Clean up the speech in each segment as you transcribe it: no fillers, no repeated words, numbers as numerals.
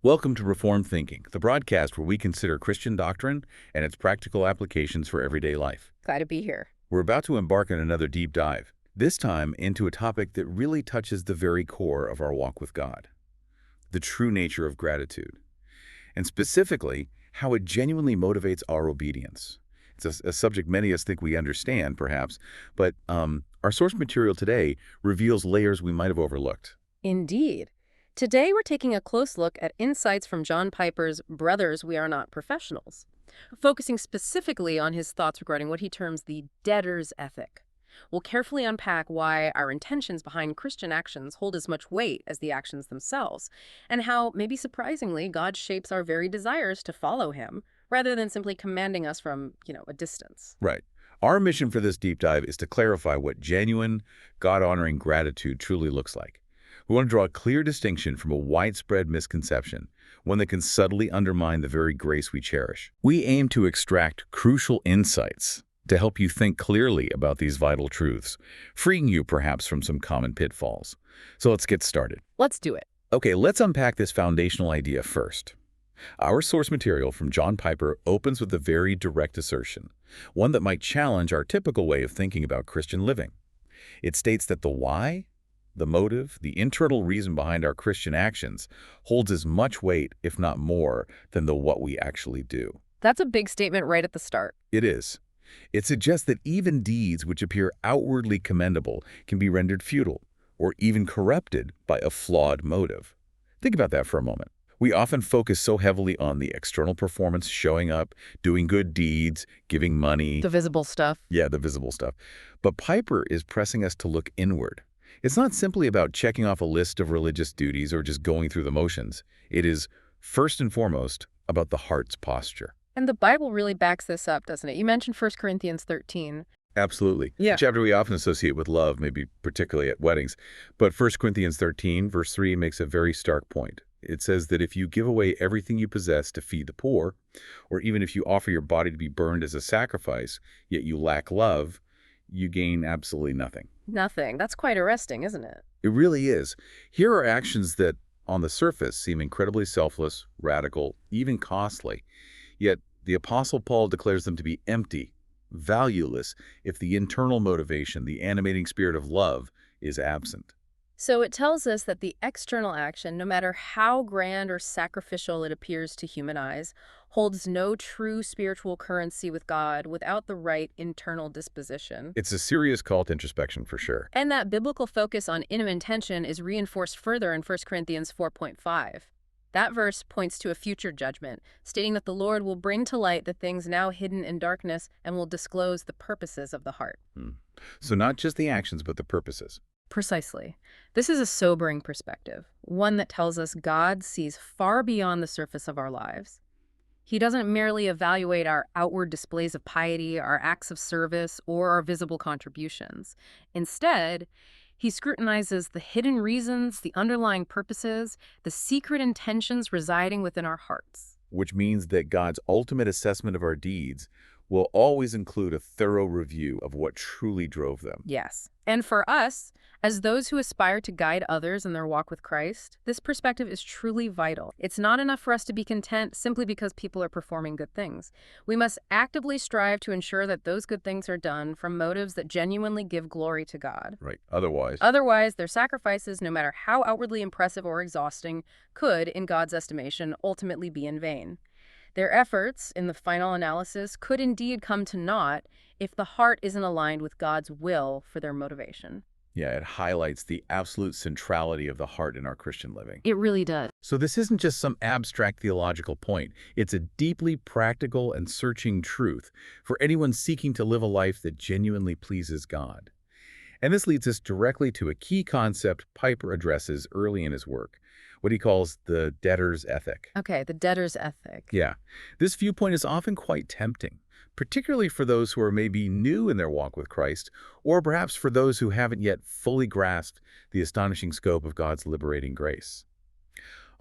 Welcome to Reformed Thinking, the broadcast where we consider Christian doctrine and its practical applications for everyday life. Glad to be here. We're about to embark on another deep dive, this time into a topic that really touches the very core of our walk with God, the true nature of gratitude, and specifically, how it genuinely motivates our obedience. It's a subject many of us think we understand, perhaps, but our source material today reveals layers we might have overlooked. Indeed. Today we're taking a close look at insights from John Piper's Brothers, We Are Not Professionals, focusing specifically on his thoughts regarding what he terms the debtor's ethic. We'll carefully unpack why our intentions behind Christian actions hold as much weight as the actions themselves, and how, maybe surprisingly, God shapes our very desires to follow him, rather than simply commanding us from, a distance. Right. Our mission for this deep dive is to clarify what genuine, God-honoring gratitude truly looks like. We want to draw a clear distinction from a widespread misconception, one that can subtly undermine the very grace we cherish. We aim to extract crucial insights to help you think clearly about these vital truths, freeing you perhaps from some common pitfalls. So let's get started. Let's do it. Okay, let's unpack this foundational idea first. Our source material from John Piper opens with a very direct assertion, one that might challenge our typical way of thinking about Christian living. It states that the why, the motive, the internal reason behind our Christian actions holds as much weight, if not more, than the what we actually do. That's a big statement right at the start. It is. It suggests that even deeds which appear outwardly commendable can be rendered futile or even corrupted by a flawed motive. Think about that for a moment. We often focus so heavily on the external performance, showing up, doing good deeds, giving money. The visible stuff. Yeah, the visible stuff. But Piper is pressing us to look inward. It's not simply about checking off a list of religious duties or just going through the motions. It is, first and foremost, about the heart's posture. And the Bible really backs this up, doesn't it? You mentioned 1 Corinthians 13. Absolutely. Yeah. A chapter we often associate with love, maybe particularly at weddings. But 1 Corinthians 13, verse 3 makes a very stark point. It says that if you give away everything you possess to feed the poor, or even if you offer your body to be burned as a sacrifice, yet you lack love, you gain absolutely nothing. Nothing. That's quite arresting, isn't it? It really is. Here are actions that, on the surface, seem incredibly selfless, radical, even costly. Yet the Apostle Paul declares them to be empty, valueless, if the internal motivation, the animating spirit of love, is absent. So it tells us that the external action, no matter how grand or sacrificial it appears to human eyes, holds no true spiritual currency with God without the right internal disposition. It's a serious call to introspection for sure. And that biblical focus on inner intention is reinforced further in 1 Corinthians 4.5. That verse points to a future judgment, stating that the Lord will bring to light the things now hidden in darkness and will disclose the purposes of the heart. So not just the actions, but the purposes. Precisely. This is a sobering perspective, one that tells us God sees far beyond the surface of our lives. He doesn't merely evaluate our outward displays of piety, our acts of service, or our visible contributions. Instead, he scrutinizes the hidden reasons, the underlying purposes, the secret intentions residing within our hearts. Which means that God's ultimate assessment of our deeds will always include a thorough review of what truly drove them. Yes. And for us, as those who aspire to guide others in their walk with Christ, this perspective is truly vital. It's not enough for us to be content simply because people are performing good things. We must actively strive to ensure that those good things are done from motives that genuinely give glory to God. Right. Otherwise, their sacrifices, no matter how outwardly impressive or exhausting, could, in God's estimation, ultimately be in vain. Their efforts, in the final analysis, could indeed come to naught if the heart isn't aligned with God's will for their motivation. Yeah, it highlights the absolute centrality of the heart in our Christian living. It really does. So this isn't just some abstract theological point. It's a deeply practical and searching truth for anyone seeking to live a life that genuinely pleases God. And this leads us directly to a key concept Piper addresses early in his work, what he calls the debtor's ethic. Okay, the debtor's ethic. Yeah, this viewpoint is often quite tempting, particularly for those who are maybe new in their walk with Christ, or perhaps for those who haven't yet fully grasped the astonishing scope of God's liberating grace.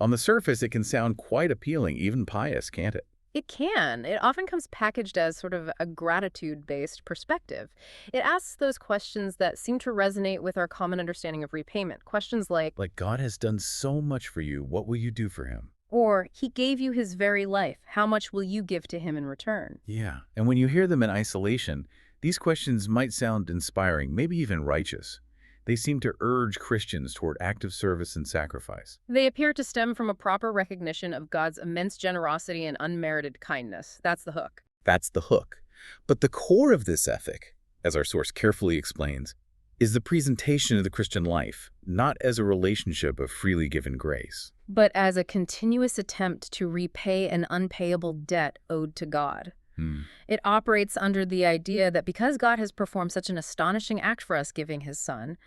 On the surface, it can sound quite appealing, even pious, can't it? It can. It often comes packaged as sort of a gratitude-based perspective. It asks those questions that seem to resonate with our common understanding of repayment. Questions like, Like, God has done so much for you, what will you do for him? Or, he gave you his very life. How much will you give to him in return? Yeah, and when you hear them in isolation, these questions might sound inspiring, maybe even righteous. They seem to urge Christians toward active service and sacrifice. They appear to stem from a proper recognition of God's immense generosity and unmerited kindness. That's the hook. That's the hook. But the core of this ethic, as our source carefully explains, is the presentation of the Christian life, not as a relationship of freely given grace. But as a continuous attempt to repay an unpayable debt owed to God. It operates under the idea that because God has performed such an astonishing act for us, giving his son,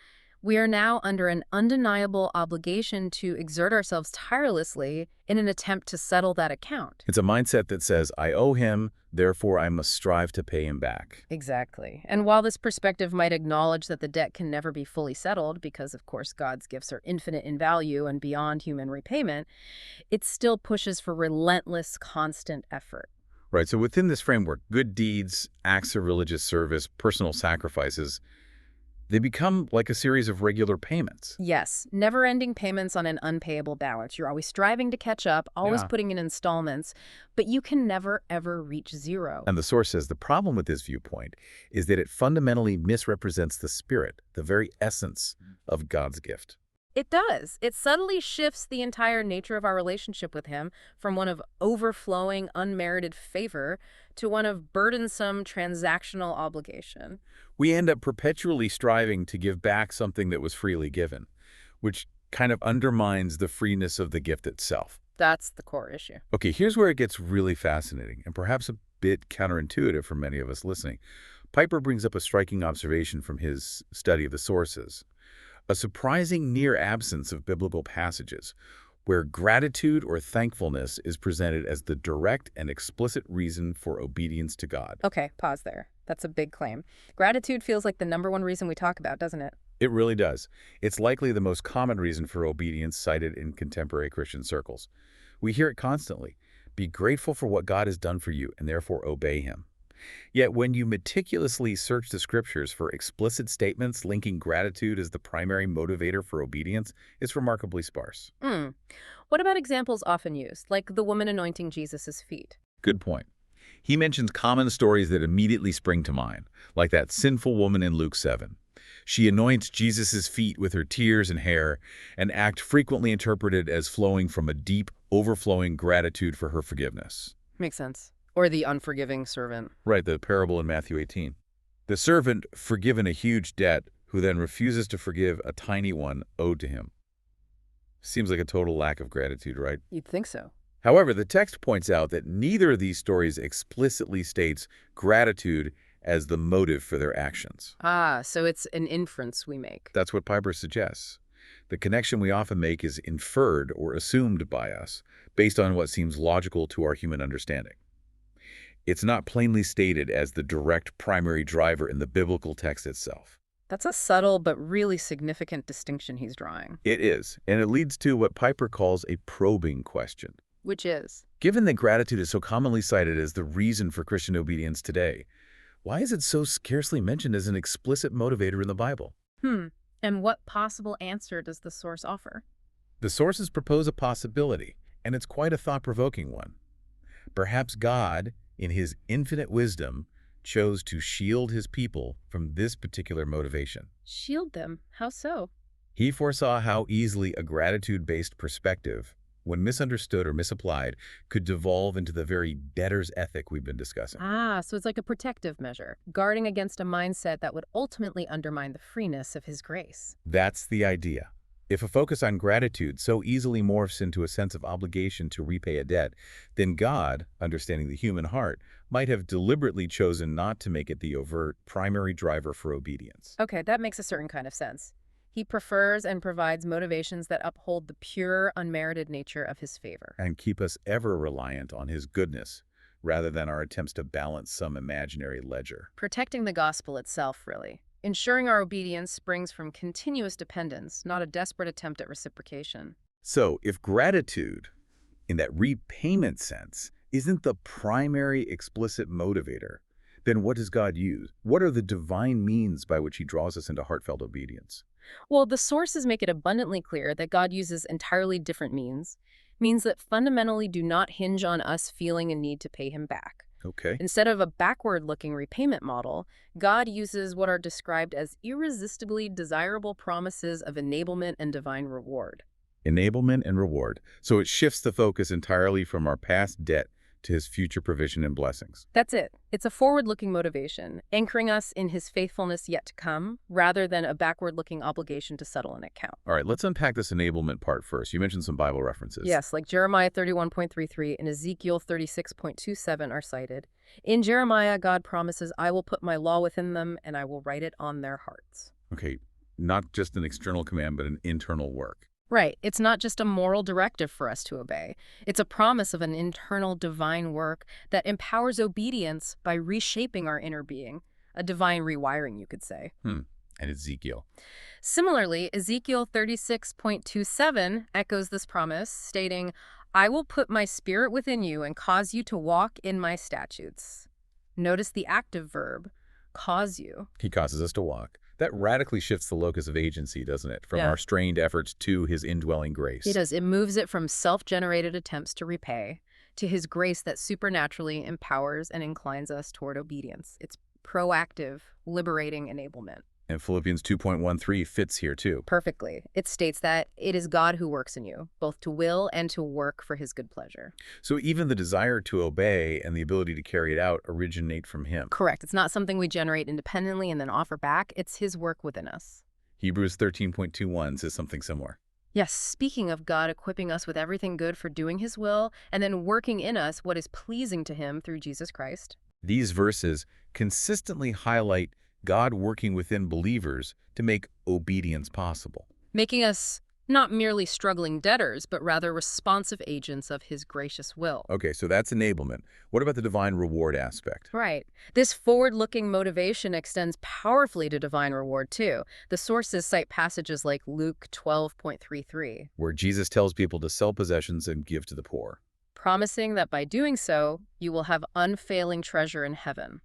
we are now under an undeniable obligation to exert ourselves tirelessly in an attempt to settle that account. It's a mindset that says, I owe him, therefore I must strive to pay him back. Exactly. And while this perspective might acknowledge that the debt can never be fully settled because, of course, God's gifts are infinite in value and beyond human repayment, it still pushes for relentless, constant effort. Right, so within this framework, good deeds, acts of religious service, personal sacrifices, they become like a series of regular payments. Yes, never-ending payments on an unpayable balance. You're always striving to catch up, always putting in installments, but you can never, ever reach zero. And the source says the problem with this viewpoint is that it fundamentally misrepresents the spirit, the very essence of God's gift. It does. It subtly shifts the entire nature of our relationship with him from one of overflowing, unmerited favor to one of burdensome, transactional obligation. We end up perpetually striving to give back something that was freely given, which kind of undermines the freeness of the gift itself. That's the core issue. Okay, here's where it gets really fascinating and perhaps a bit counterintuitive for many of us listening. Piper brings up a striking observation from his study of the sources. A surprising near absence of biblical passages where gratitude or thankfulness is presented as the direct and explicit reason for obedience to God. Okay, pause there. That's a big claim. Gratitude feels like the #1 reason we talk about, doesn't it? It really does. It's likely the most common reason for obedience cited in contemporary Christian circles. We hear it constantly. Be grateful for what God has done for you and therefore obey him. Yet when you meticulously search the scriptures for explicit statements linking gratitude as the primary motivator for obedience, it's remarkably sparse. What about examples often used, like the woman anointing Jesus' feet? Good point. He mentions common stories that immediately spring to mind, like that sinful woman in Luke 7. She anoints Jesus' feet with her tears and hair, an act frequently interpreted as flowing from a deep, overflowing gratitude for her forgiveness. Makes sense. Or the unforgiving servant. Right, the parable in Matthew 18. The servant forgiven a huge debt who then refuses to forgive a tiny one owed to him. Seems like a total lack of gratitude, right? You'd think so. However, the text points out that neither of these stories explicitly states gratitude as the motive for their actions. Ah, so it's an inference we make. That's what Piper suggests. The connection we often make is inferred or assumed by us based on what seems logical to our human understanding. It's not plainly stated as the direct primary driver in the biblical text itself. That's a subtle but really significant distinction he's drawing. It is, and it leads to what Piper calls a probing question. Which is? Given that gratitude is so commonly cited as the reason for Christian obedience today, why is it so scarcely mentioned as an explicit motivator in the Bible? And what possible answer does the source offer? The sources propose a possibility, and it's quite a thought-provoking one. Perhaps God, in his infinite wisdom, chose to shield his people from this particular motivation. Shield them? How so? He foresaw how easily a gratitude-based perspective, when misunderstood or misapplied, could devolve into the very debtor's ethic we've been discussing. Ah, so it's like a protective measure, guarding against a mindset that would ultimately undermine the freeness of his grace. That's the idea. If a focus on gratitude so easily morphs into a sense of obligation to repay a debt, then God, understanding the human heart, might have deliberately chosen not to make it the overt primary driver for obedience. Okay, that makes a certain kind of sense. He prefers and provides motivations that uphold the pure, unmerited nature of his favor. And keep us ever reliant on his goodness, rather than our attempts to balance some imaginary ledger. Protecting the gospel itself, really. Ensuring our obedience springs from continuous dependence, not a desperate attempt at reciprocation. So, if gratitude, in that repayment sense, isn't the primary explicit motivator, then what does God use? What are the divine means by which he draws us into heartfelt obedience? Well, the sources make it abundantly clear that God uses entirely different means. means that fundamentally do not hinge on us feeling a need to pay him back. Okay. Instead of a backward-looking repayment model, God uses what are described as irresistibly desirable promises of enablement and divine reward. Enablement and reward. So it shifts the focus entirely from our past debt to his future provision and blessings. That's it. It's a forward-looking motivation, anchoring us in his faithfulness yet to come, rather than a backward-looking obligation to settle an account. All right, let's unpack this enablement part first. You mentioned some Bible references. Yes, like Jeremiah 31.33 and Ezekiel 36.27 are cited. In Jeremiah, God promises, I will put my law within them and I will write it on their hearts. Okay, not just an external command, but an internal work. Right. It's not just a moral directive for us to obey. It's a promise of an internal divine work that empowers obedience by reshaping our inner being. A divine rewiring, you could say. And Ezekiel. Similarly, Ezekiel 36.27 echoes this promise, stating, I will put my spirit within you and cause you to walk in my statutes. Notice the active verb, cause you. He causes us to walk. That radically shifts the locus of agency, doesn't it? From Yeah. our strained efforts to his indwelling grace. It does. It moves it from self-generated attempts to repay to his grace that supernaturally empowers and inclines us toward obedience. It's proactive, liberating enablement. And Philippians 2.13 fits here too. Perfectly. It states that it is God who works in you, both to will and to work for his good pleasure. So even the desire to obey and the ability to carry it out originate from him. Correct. It's not something we generate independently and then offer back. It's his work within us. Hebrews 13.21 says something similar. Yes, speaking of God equipping us with everything good for doing his will and then working in us what is pleasing to him through Jesus Christ. These verses consistently highlight God working within believers to make obedience possible. Making us not merely struggling debtors, but rather responsive agents of his gracious will. Okay, so that's enablement. What about the divine reward aspect? Right. This forward-looking motivation extends powerfully to divine reward, too. The sources cite passages like Luke 12.33, Where Jesus tells people to sell possessions and give to the poor. promising that by doing so, you will have unfailing treasure in heaven.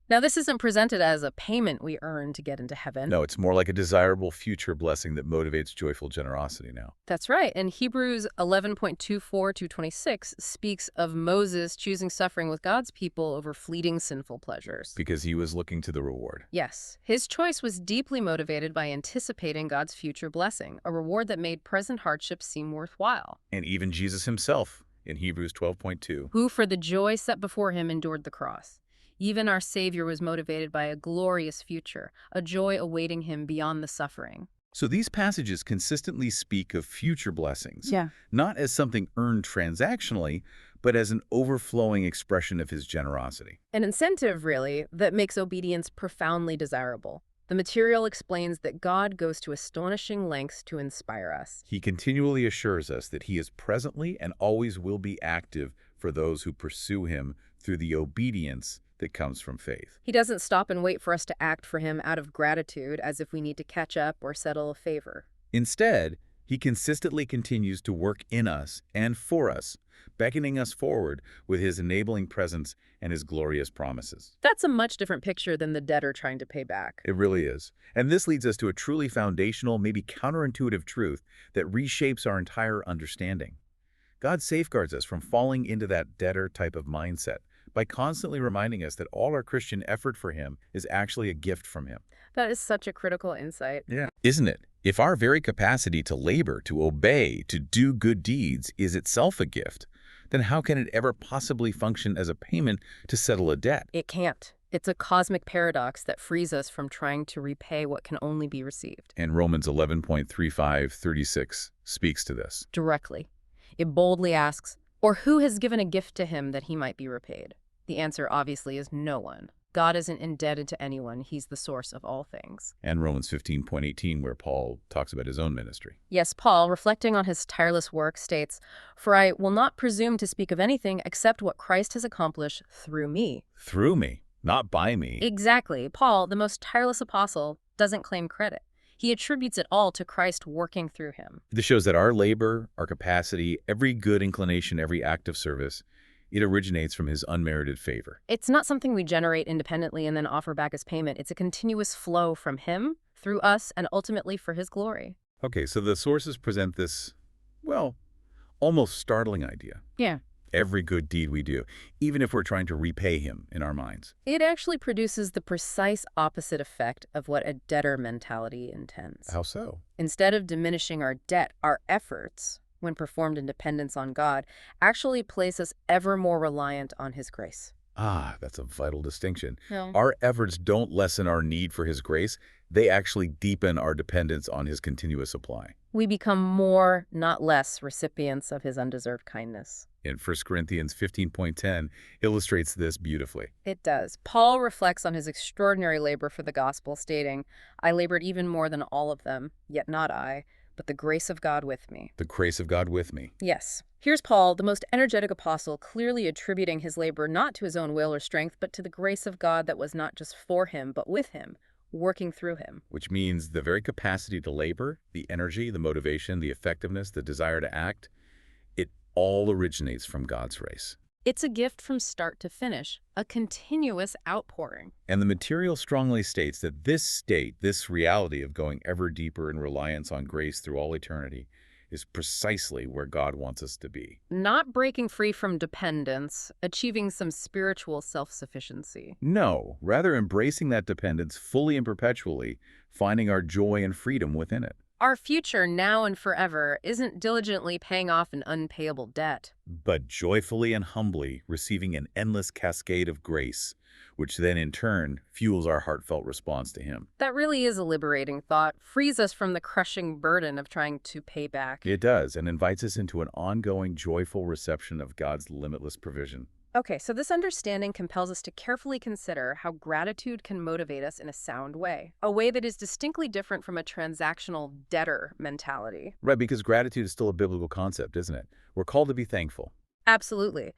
Now, this isn't presented as a payment we earn to get into heaven. No, it's more like a desirable future blessing that motivates joyful generosity now. That's right. And Hebrews 11.24-26 speaks of Moses choosing suffering with God's people over fleeting sinful pleasures. Because he was looking to the reward. Yes, his choice was deeply motivated by anticipating God's future blessing, a reward that made present hardships seem worthwhile. And even Jesus himself, in Hebrews 12.2, Who, for the joy set before him, endured the cross. Even our Savior was motivated by a glorious future, a joy awaiting him beyond the suffering. So these passages consistently speak of future blessings, Yeah. not as something earned transactionally, but as an overflowing expression of his generosity. An incentive, really, that makes obedience profoundly desirable. The material explains that God goes to astonishing lengths to inspire us. He continually assures us that he is presently and always will be active for those who pursue him through the obedience that comes from faith. He doesn't stop and wait for us to act for him out of gratitude as if we need to catch up or settle a favor. Instead, he consistently continues to work in us and for us, beckoning us forward with his enabling presence and his glorious promises. That's a much different picture than the debtor trying to pay back. It really is. And this leads us to a truly foundational, maybe counterintuitive truth that reshapes our entire understanding. God safeguards us from falling into that debtor type of mindset by constantly reminding us that all our Christian effort for him is actually a gift from him. That is such a critical insight. Yeah. Isn't it? If our very capacity to labor, to obey, to do good deeds is itself a gift, then how can it ever possibly function as a payment to settle a debt? It can't. It's a cosmic paradox that frees us from trying to repay what can only be received. And Romans 11.35-36 speaks to this. Directly. It boldly asks, or who has given a gift to him that he might be repaid? The answer obviously is no one. God isn't indebted to anyone. He's the source of all things. And Romans 15.18, where Paul talks about his own ministry. Yes, Paul, reflecting on his tireless work, states, For I will not presume to speak of anything except what Christ has accomplished through me. Through me, not by me. Exactly. Paul, the most tireless apostle, doesn't claim credit. He attributes it all to Christ working through him. This shows that our labor, our capacity, every good inclination, every act of service, it originates from his unmerited favor. It's not something we generate independently and then offer back as payment. It's a continuous flow from him, through us, and ultimately for his glory. Okay, so the sources present this, well, almost startling idea. Yeah. Every good deed we do, even if we're trying to repay him in our minds. It actually produces the precise opposite effect of what a debtor mentality intends. How so? Instead of diminishing our debt, our efforts, when performed in dependence on God, actually place us ever more reliant on His grace. Ah, that's a vital distinction. No. Our efforts don't lessen our need for his grace. They actually deepen our dependence on his continuous supply. We become more, not less, recipients of His undeserved kindness. In 1 Corinthians 15.10 illustrates this beautifully. It does. Paul reflects on his extraordinary labor for the gospel, stating, "I labored even more than all of them, yet not I, but the grace of God with me." The grace of God with me. Yes. Here's Paul, the most energetic apostle, clearly attributing his labor not to his own will or strength, but to the grace of God that was not just for him, but with him, working through him. Which means the very capacity to labor, the energy, the motivation, the effectiveness, the desire to act, it all originates from God's grace. It's a gift from start to finish, a continuous outpouring. And the material strongly states that this state, this reality of going ever deeper in reliance on grace through all eternity, is precisely where God wants us to be. Not breaking free from dependence, achieving some spiritual self-sufficiency. No, rather embracing that dependence fully and perpetually, finding our joy and freedom within it. Our future, now and forever, isn't diligently paying off an unpayable debt, But joyfully and humbly receiving an endless cascade of grace, which then in turn fuels our heartfelt response to him. That really is a liberating thought, frees us from the crushing burden of trying to pay back. It does, and invites us into an ongoing joyful reception of God's limitless provision. Okay, so this understanding compels us to carefully consider how gratitude can motivate us in a sound way, a way that is distinctly different from a transactional debtor mentality. Right, because gratitude is still a biblical concept, isn't it? We're called to be thankful. Absolutely.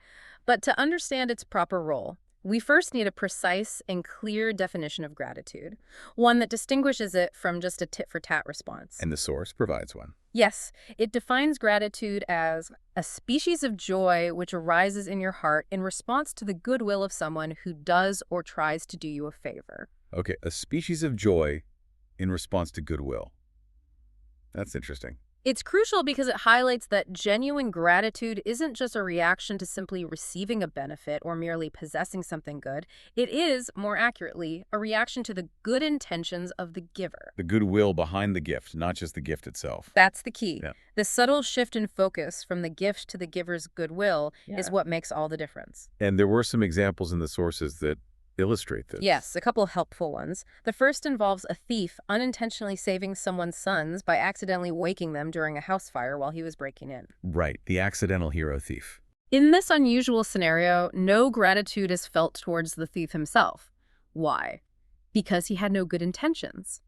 But to understand its proper role, we first need a precise and clear definition of gratitude, one that distinguishes it from just a tit-for-tat response. And the source provides one. Yes, it defines gratitude as a species of joy which arises in your heart in response to the goodwill of someone who does or tries to do you a favor. Okay, a species of joy in response to goodwill. That's interesting. It's crucial because it highlights that genuine gratitude isn't just a reaction to simply receiving a benefit or merely possessing something good. It is, more accurately, a reaction to the good intentions of the giver. The goodwill behind the gift, not just the gift itself. That's the key. Yeah. The subtle shift in focus from the gift to the giver's goodwill is what makes all the difference. And there were some examples in the sources that illustrate this. Yes, a couple helpful ones. The first involves a thief unintentionally saving someone's sons by accidentally waking them during a house fire while he was breaking in. Right, the accidental hero thief. In this unusual scenario, no gratitude is felt towards the thief himself. Why? Because he had no good intentions.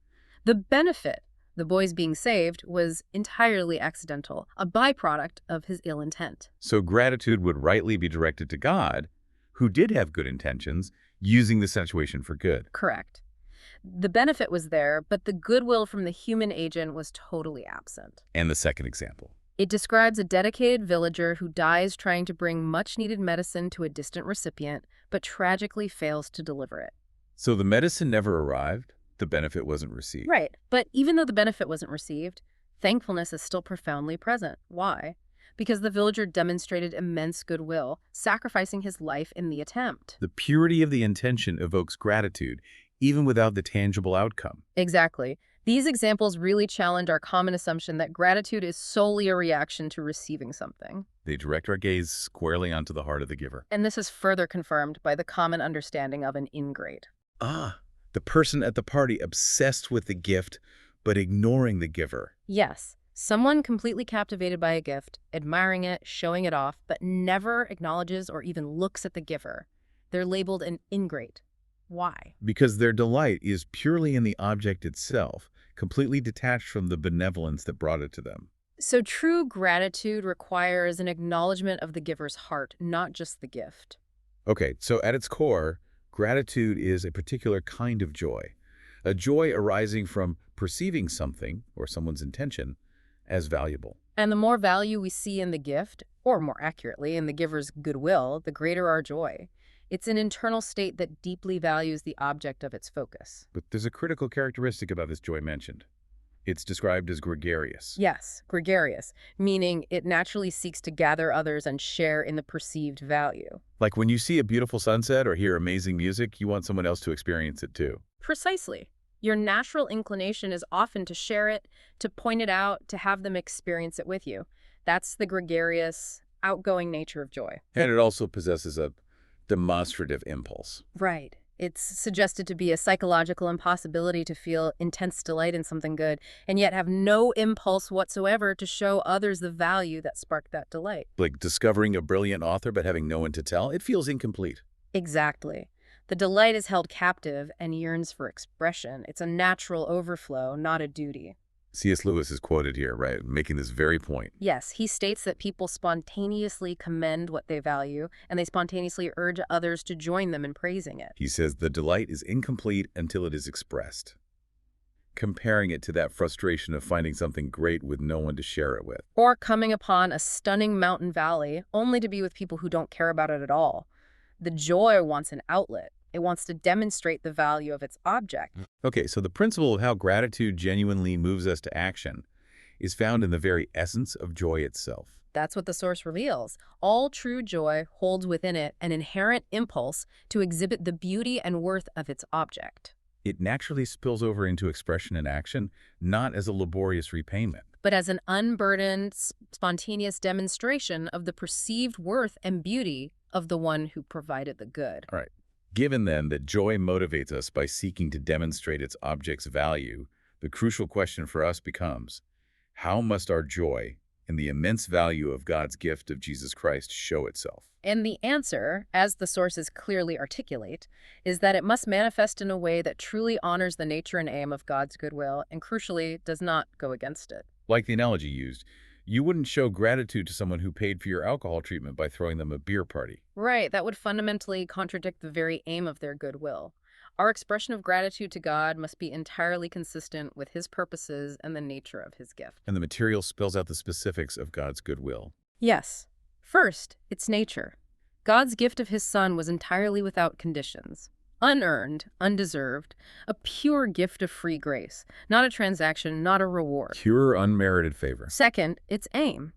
The benefit, the boys being saved, was entirely accidental, a byproduct of his ill intent. So gratitude would rightly be directed to God, who did have good intentions, using the situation for good. Correct. The benefit was there, but the goodwill from the human agent was totally absent. And the second example. It describes a dedicated villager who dies trying to bring much-needed medicine to a distant recipient, but tragically fails to deliver it. So the medicine never arrived, the benefit wasn't received. Right. But even though the benefit wasn't received, thankfulness is still profoundly present. Why? Because the villager demonstrated immense goodwill, sacrificing his life in the attempt. The purity of the intention evokes gratitude, even without the tangible outcome. Exactly. These examples really challenge our common assumption that gratitude is solely a reaction to receiving something. They direct our gaze squarely onto the heart of the giver. And this is further confirmed by the common understanding of an ingrate. Ah, the person at the party obsessed with the gift, but ignoring the giver. Yes. Someone completely captivated by a gift, admiring it, showing it off, but never acknowledges or even looks at the giver. They're labeled an ingrate. Why? Because their delight is purely in the object itself, completely detached from the benevolence that brought it to them. So true gratitude requires an acknowledgement of the giver's heart, not just the gift. Okay, so at its core, gratitude is a particular kind of joy. A joy arising from perceiving something, or someone's intention, as valuable. And the more value we see in the gift, or more accurately, in the giver's goodwill, the greater our joy. It's an internal state that deeply values the object of its focus. But there's a critical characteristic about this joy mentioned. It's described as gregarious. Yes, gregarious, meaning it naturally seeks to gather others and share in the perceived value. Like when you see a beautiful sunset or hear amazing music, you want someone else to experience it too. Precisely. Your natural inclination is often to share it, to point it out, to have them experience it with you. That's the gregarious, outgoing nature of joy. And it also possesses a demonstrative impulse. Right. It's suggested to be a psychological impossibility to feel intense delight in something good, and yet have no impulse whatsoever to show others the value that sparked that delight. Like discovering a brilliant author but having no one to tell, it feels incomplete. Exactly. The delight is held captive and yearns for expression. It's a natural overflow, not a duty. C.S. Lewis is quoted here, right, making this very point. Yes, he states that people spontaneously commend what they value, and they spontaneously urge others to join them in praising it. He says the delight is incomplete until it is expressed, comparing it to that frustration of finding something great with no one to share it with. Or coming upon a stunning mountain valley, only to be with people who don't care about it at all. The joy wants an outlet. It wants to demonstrate the value of its object. Okay, so the principle of how gratitude genuinely moves us to action is found in the very essence of joy itself. That's what the source reveals. All true joy holds within it an inherent impulse to exhibit the beauty and worth of its object. It naturally spills over into expression and action, not as a laborious repayment, but as an unburdened, spontaneous demonstration of the perceived worth and beauty of the one who provided the good. All right. Given, then, that joy motivates us by seeking to demonstrate its object's value, the crucial question for us becomes, how must our joy in the immense value of God's gift of Jesus Christ show itself? And the answer, as the sources clearly articulate, is that it must manifest in a way that truly honors the nature and aim of God's goodwill and, crucially, does not go against it. Like the analogy used, you wouldn't show gratitude to someone who paid for your alcohol treatment by throwing them a beer party. Right, that would fundamentally contradict the very aim of their goodwill. Our expression of gratitude to God must be entirely consistent with His purposes and the nature of His gift. And the material spells out the specifics of God's goodwill. Yes. First, its nature. God's gift of His Son was entirely without conditions. Unearned, undeserved, a pure gift of free grace, not a transaction, not a reward. Pure, unmerited favor. Second, its aim.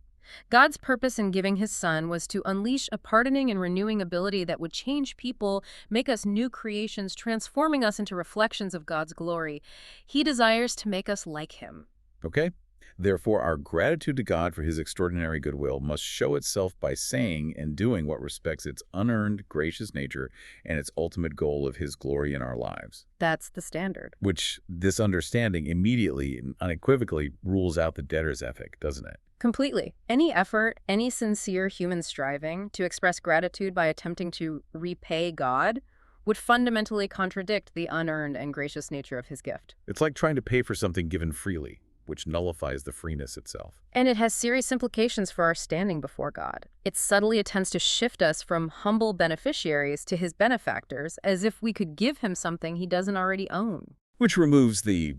God's purpose in giving His Son was to unleash a pardoning and renewing ability that would change people, make us new creations, transforming us into reflections of God's glory. He desires to make us like Him. Okay? Therefore, our gratitude to God for His extraordinary goodwill must show itself by saying and doing what respects its unearned, gracious nature and its ultimate goal of His glory in our lives. That's the standard. Which, this understanding immediately and unequivocally rules out the debtor's ethic, doesn't it? Completely. Any effort, any sincere human striving to express gratitude by attempting to repay God would fundamentally contradict the unearned and gracious nature of His gift. It's like trying to pay for something given freely, which nullifies the freeness itself. And it has serious implications for our standing before God. It subtly attempts to shift us from humble beneficiaries to His benefactors, as if we could give Him something He doesn't already own. Which removes the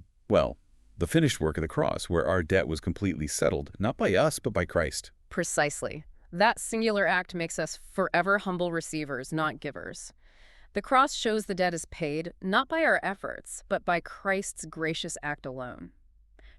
finished work of the cross, where our debt was completely settled, not by us, but by Christ. Precisely. That singular act makes us forever humble receivers, not givers. The cross shows the debt is paid, not by our efforts, but by Christ's gracious act alone.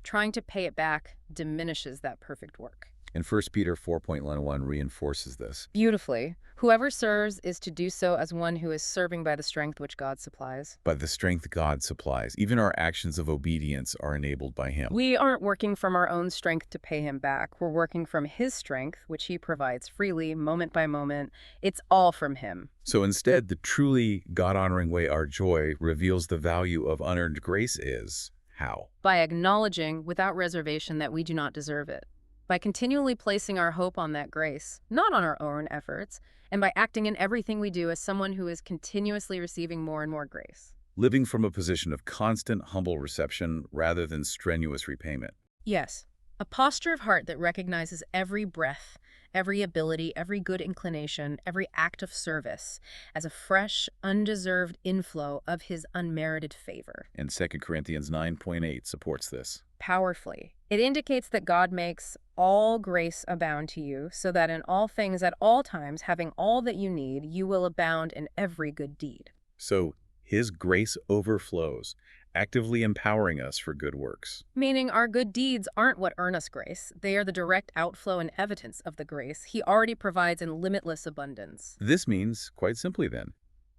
Trying to pay it back diminishes that perfect work. And 1 Peter 4.1 reinforces this. Beautifully. Whoever serves is to do so as one who is serving by the strength which God supplies. By the strength God supplies. Even our actions of obedience are enabled by Him. We aren't working from our own strength to pay Him back. We're working from His strength, which He provides freely, moment by moment. It's all from Him. So instead, the truly God-honoring way our joy reveals the value of unearned grace is how? By acknowledging without reservation that we do not deserve it. By continually placing our hope on that grace, not on our own efforts, and by acting in everything we do as someone who is continuously receiving more and more grace. Living from a position of constant, humble reception rather than strenuous repayment. Yes, a posture of heart that recognizes every breath, every ability, every good inclination, every act of service as a fresh, undeserved inflow of His unmerited favor. And 2 Corinthians 9.8 supports this. Powerfully. It indicates that God makes all grace abound to you, so that in all things at all times, having all that you need, you will abound in every good deed. So His grace overflows, actively empowering us for good works. Meaning our good deeds aren't what earn us grace. They are the direct outflow and evidence of the grace he already provides in limitless abundance. This means, quite simply then,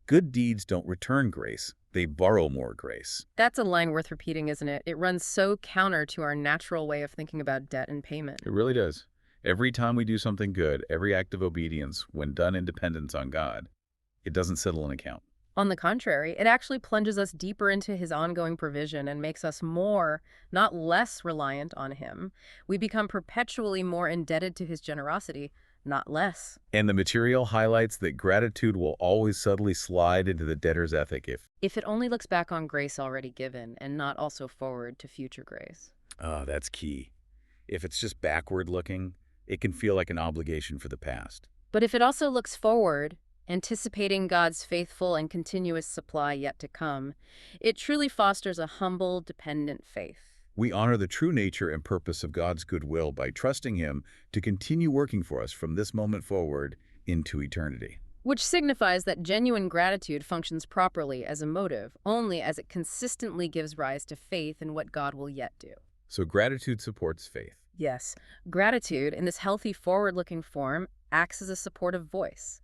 good deeds don't return grace, they borrow more grace. That's a line worth repeating, isn't it? It runs so counter to our natural way of thinking about debt and payment. It really does. Every time we do something good, every act of obedience, when done in dependence on God, it doesn't settle an account. On the contrary, it actually plunges us deeper into his ongoing provision and makes us more, not less, reliant on him. We become perpetually more indebted to his generosity, not less. And the material highlights that gratitude will always subtly slide into the debtor's ethic If it only looks back on grace already given and not also forward to future grace. that's key. If it's just backward looking, it can feel like an obligation for the past. But if it also looks forward, anticipating God's faithful and continuous supply yet to come, it truly fosters a humble, dependent faith. We honor the true nature and purpose of God's goodwill by trusting Him to continue working for us from this moment forward into eternity. Which signifies that genuine gratitude functions properly as a motive only as it consistently gives rise to faith in what God will yet do. So gratitude supports faith. Yes, gratitude, in this healthy, forward-looking form, acts as a supportive voice.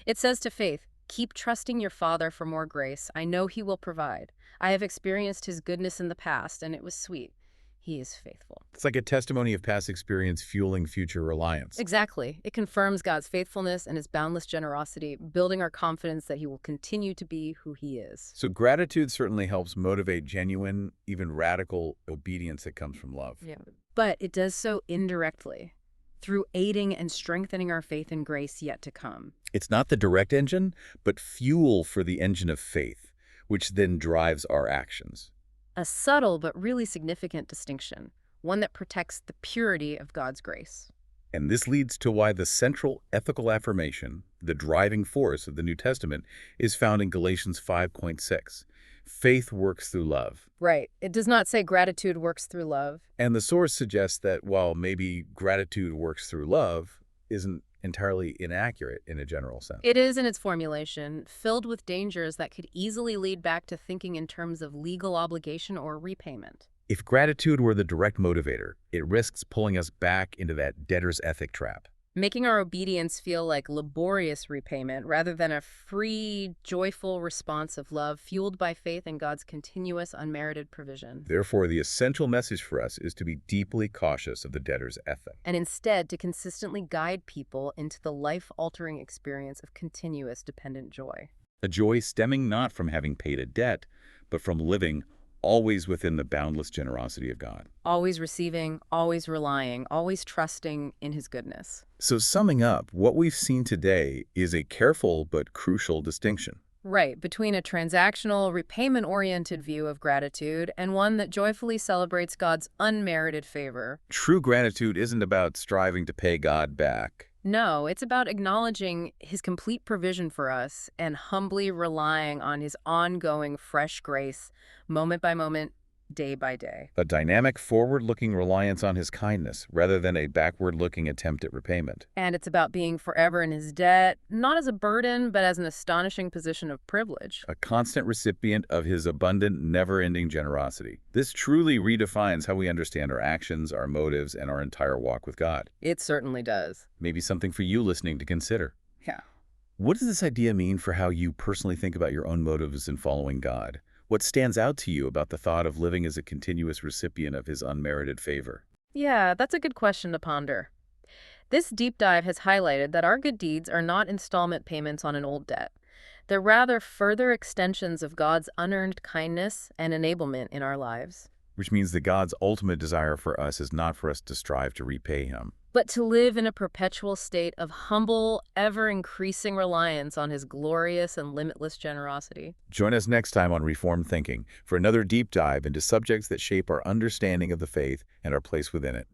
It says to faith, "Keep trusting your Father for more grace. I know He will provide. I have experienced His goodness in the past, and it was sweet. He is faithful." It's like a testimony of past experience fueling future reliance. Exactly. It confirms God's faithfulness and His boundless generosity, building our confidence that He will continue to be who He is. So gratitude certainly helps motivate genuine, even radical obedience that comes from love. Yeah. But it does so indirectly, through aiding and strengthening our faith in grace yet to come. It's not the direct engine, but fuel for the engine of faith, which then drives our actions. A subtle but really significant distinction, one that protects the purity of God's grace. And this leads to why the central ethical affirmation, the driving force of the New Testament, is found in Galatians 5:6. Faith works through love. Right. It does not say gratitude works through love. And the source suggests that while maybe gratitude works through love isn't entirely inaccurate in a general sense. It is in its formulation, filled with dangers that could easily lead back to thinking in terms of legal obligation or repayment. If gratitude were the direct motivator, it risks pulling us back into that debtor's ethic trap. Making our obedience feel like laborious repayment rather than a free, joyful response of love fueled by faith in God's continuous, unmerited provision. Therefore, the essential message for us is to be deeply cautious of the debtor's ethic. And instead to consistently guide people into the life-altering experience of continuous dependent joy. A joy stemming not from having paid a debt, but from living always within the boundless generosity of God. Always receiving, always relying, always trusting in His goodness. So summing up, what we've seen today is a careful but crucial distinction. Right, between a transactional, repayment-oriented view of gratitude and one that joyfully celebrates God's unmerited favor. True gratitude isn't about striving to pay God back. No, it's about acknowledging His complete provision for us and humbly relying on His ongoing fresh grace, moment by moment, day by day. A dynamic, forward-looking reliance on His kindness rather than a backward-looking attempt at repayment. And it's about being forever in His debt, not as a burden, but as an astonishing position of privilege. A constant recipient of His abundant, never-ending generosity. This truly redefines how we understand our actions, our motives, and our entire walk with God. It certainly does. Maybe something for you listening to consider. Yeah. What does this idea mean for how you personally think about your own motives in following God? What stands out to you about the thought of living as a continuous recipient of His unmerited favor? Yeah, that's a good question to ponder. This deep dive has highlighted that our good deeds are not installment payments on an old debt. They're rather further extensions of God's unearned kindness and enablement in our lives. Which means that God's ultimate desire for us is not for us to strive to repay Him, but to live in a perpetual state of humble, ever-increasing reliance on His glorious and limitless generosity. Join us next time on Reformed Thinking for another deep dive into subjects that shape our understanding of the faith and our place within it.